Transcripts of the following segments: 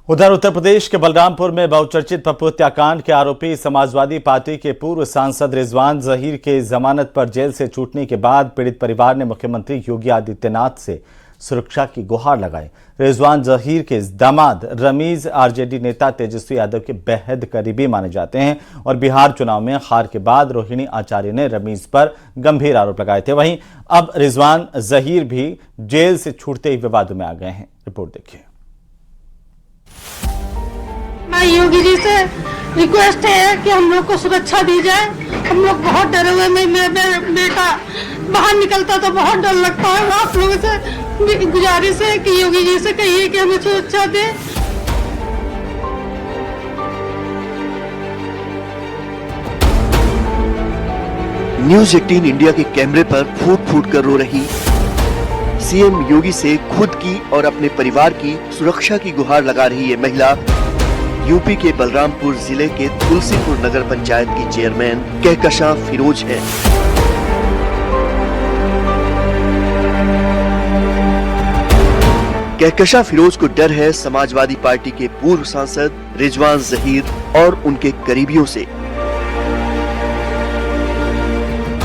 उधर उत्तर प्रदेश के बलरामपुर में बहुचर्चित पप्पू हत्याकांड के आरोपी समाजवादी पार्टी के पूर्व सांसद रिजवान जहीर के जमानत पर जेल से छूटने के बाद पीड़ित परिवार ने मुख्यमंत्री योगी आदित्यनाथ से सुरक्षा की गुहार लगाई। रिजवान जहीर के दामाद रमीज आरजेडी नेता तेजस्वी यादव के बेहद करीबी माने जाते हैं और बिहार चुनाव में हार के बाद रोहिणी आचार्य ने रमीज पर गंभीर आरोप लगाए थे। वहीं अब रिजवान जहीर भी जेल से छूटते ही विवादों में आ गए हैं। रिपोर्ट देखिए। मैं योगी जी से रिक्वेस्ट है कि हम लोग को सुरक्षा दी जाए। हम लोग बहुत डरे हुए हैं। मेरा बेटा बाहर निकलता तो बहुत डर लगता है। आप लोगों से गुजारिश है कि योगी जी से कहिए कि हमें सुरक्षा दे। न्यूज़ 18 इंडिया के कैमरे पर फूट फूट कर रो रही सीएम योगी से खुद की और अपने परिवार की सुरक्षा की गुहार लगा रही ये महिला यूपी के बलरामपुर जिले के तुलसीपुर नगर पंचायत की चेयरमैन कहकशा फिरोज है। कहकशा फिरोज को डर है समाजवादी पार्टी के पूर्व सांसद रिजवान जहीर और उनके करीबियों से,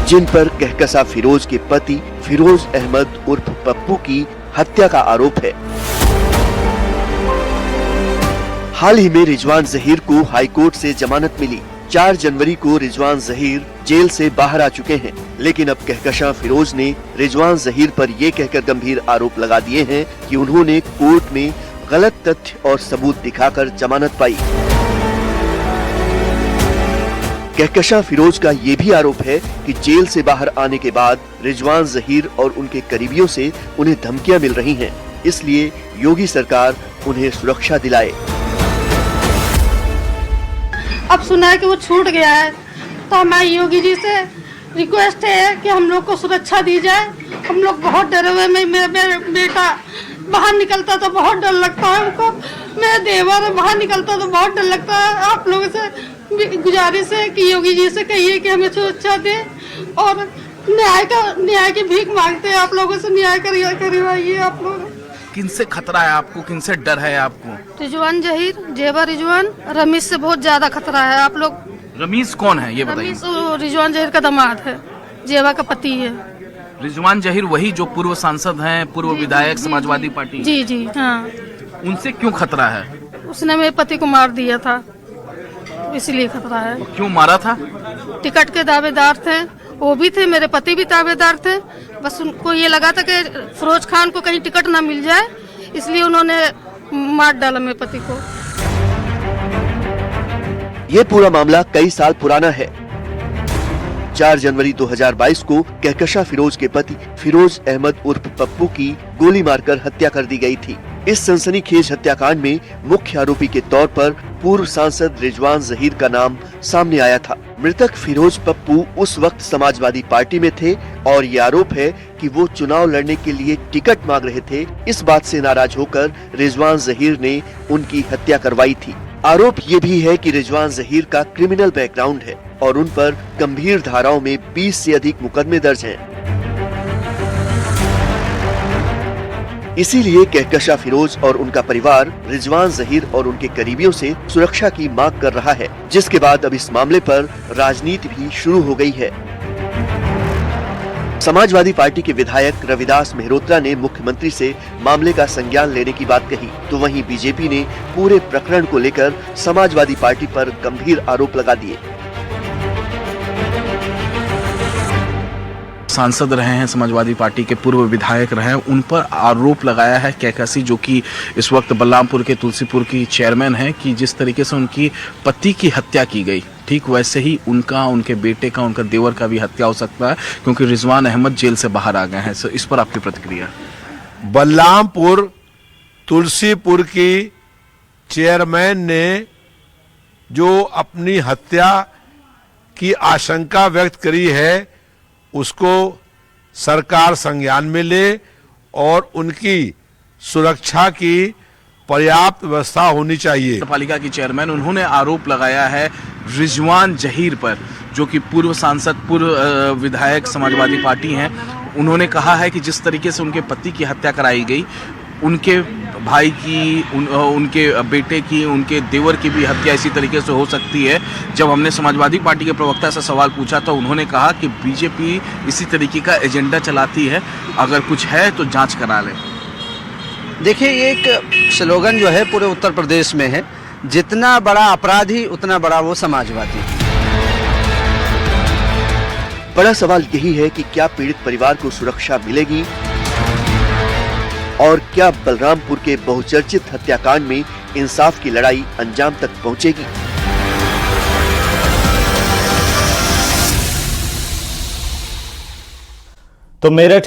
जिन पर कहकशा फिरोज के पति फिरोज अहमद उर्फ पप्पू की हत्या का आरोप है। हाल ही में रिजवान जहीर को हाईकोर्ट से जमानत मिली। 4 जनवरी को रिजवान जहीर जेल से बाहर आ चुके हैं, लेकिन अब कहकशा फिरोज ने रिजवान जहीर पर ये कहकर गंभीर आरोप लगा दिए हैं कि उन्होंने कोर्ट में गलत तथ्य और सबूत दिखाकर जमानत पाई। कहकशा फिरोज का ये भी आरोप है कि जेल से बाहर आने के बाद रिजवान जहीर और उनके करीबियों से उन्हें धमकियां मिल रही हैं, इसलिए योगी सरकार उन्हें सुरक्षा दिलाए। अब सुना है कि वो छूट गया है, तो हमारे योगी जी से रिक्वेस्ट है कि हम लोग को सुरक्षा दी जाए। हम लोग बहुत डरे हुए हैं। मेरा बेटा बाहर निकलता तो बहुत डर लगता है हमको। मेरा देवर बाहर निकलता तो बहुत डर लगता है। आप लोगों से गुजारिश है कि योगी जी से कहिए कि हमें सुरक्षा दे और न्याय की भीख मांगते हैं। आप लोगों से न्याय करवाइए। आप लोग किनसे खतरा है आपको, किनसे डर है आपको? रिजवान जहीर, जेबा रिजवान, रमीज से बहुत ज्यादा खतरा है। आप लोग रमीज कौन है ये बताइए? रमीज रिजवान जहीर का दामाद है, जेबा का पति है। रिजवान जहीर वही जो पूर्व सांसद हैं, पूर्व विधायक समाजवादी पार्टी? जी हाँ। उनसे क्यों खतरा है? उसने मेरे पति को मार दिया था, इसलिए खतरा है। क्यों मारा था? टिकट के दावेदार थे, वो भी थे, मेरे पति भी दावेदार थे। बस उनको ये लगा था कि फिरोज खान को कहीं टिकट ना मिल जाए, इसलिए उन्होंने मार डाला मेरे पति को। ये पूरा मामला कई साल पुराना है। 4 जनवरी 2022 को कहकशा फिरोज के पति फिरोज अहमद उर्फ पप्पू की गोली मारकर हत्या कर दी गई थी। इस सनसनीखेज हत्याकांड में मुख्य आरोपी के तौर पर पूर्व सांसद रिजवान जहीर का नाम सामने आया था। मृतक फिरोज पप्पू उस वक्त समाजवादी पार्टी में थे और ये आरोप है कि वो चुनाव लड़ने के लिए टिकट मांग रहे थे। इस बात से नाराज होकर रिजवान जहीर ने उनकी हत्या करवाई थी। आरोप ये भी है कि रिजवान जहीर का क्रिमिनल बैकग्राउंड है और उन पर गंभीर धाराओं में 20 से अधिक मुकदमे दर्ज हैं। इसीलिए कहकशा फिरोज और उनका परिवार रिजवान जहीर और उनके करीबियों से सुरक्षा की मांग कर रहा है, जिसके बाद अब इस मामले पर राजनीति भी शुरू हो गई है। समाजवादी पार्टी के विधायक रविदास मेहरोत्रा ने मुख्यमंत्री से मामले का संज्ञान लेने की बात कही, तो वहीं बीजेपी ने पूरे प्रकरण को लेकर समाजवादी पार्टी पर गंभीर आरोप लगा दिए। सांसद रहे हैं, समाजवादी पार्टी के पूर्व विधायक रहे हैं, उन पर आरोप लगाया है कहकशी, जो कि इस वक्त बलरामपुर के तुलसीपुर की चेयरमैन है, कि जिस तरीके से उनकी पति की हत्या की गई, ठीक वैसे ही उनका, उनके बेटे का, उनका देवर का भी हत्या हो सकता है, क्योंकि रिजवान अहमद जेल से बाहर आ गए हैं। सो इस पर आपकी प्रतिक्रिया? बलरामपुर तुलसीपुर की चेयरमैन ने जो अपनी हत्या की आशंका व्यक्त करी है, उसको सरकार संज्ञान में ले और उनकी सुरक्षा की पर्याप्त व्यवस्था होनी चाहिए। पालिका की चेयरमैन, उन्होंने आरोप लगाया है रिजवान जहीर पर, जो कि पूर्व सांसद, पूर्व विधायक समाजवादी पार्टी हैं। उन्होंने कहा है कि जिस तरीके से उनके पति की हत्या कराई गई, उनके भाई की, उनके बेटे की, उनके देवर की भी हत्या इसी तरीके से हो सकती है। जब हमने समाजवादी पार्टी के प्रवक्ता से सवाल पूछा तो उन्होंने कहा कि बीजेपी इसी तरीके का एजेंडा चलाती है, अगर कुछ है तो जांच करा ले। देखिए, ये एक स्लोगन जो है पूरे उत्तर प्रदेश में है, जितना बड़ा अपराधी उतना बड़ा वो समाजवादी। बड़ा सवाल यही है कि क्या पीड़ित परिवार को सुरक्षा मिलेगी और क्या बलरामपुर के बहुचर्चित हत्याकांड में इंसाफ की लड़ाई अंजाम तक पहुंचेगी। तो मेरठ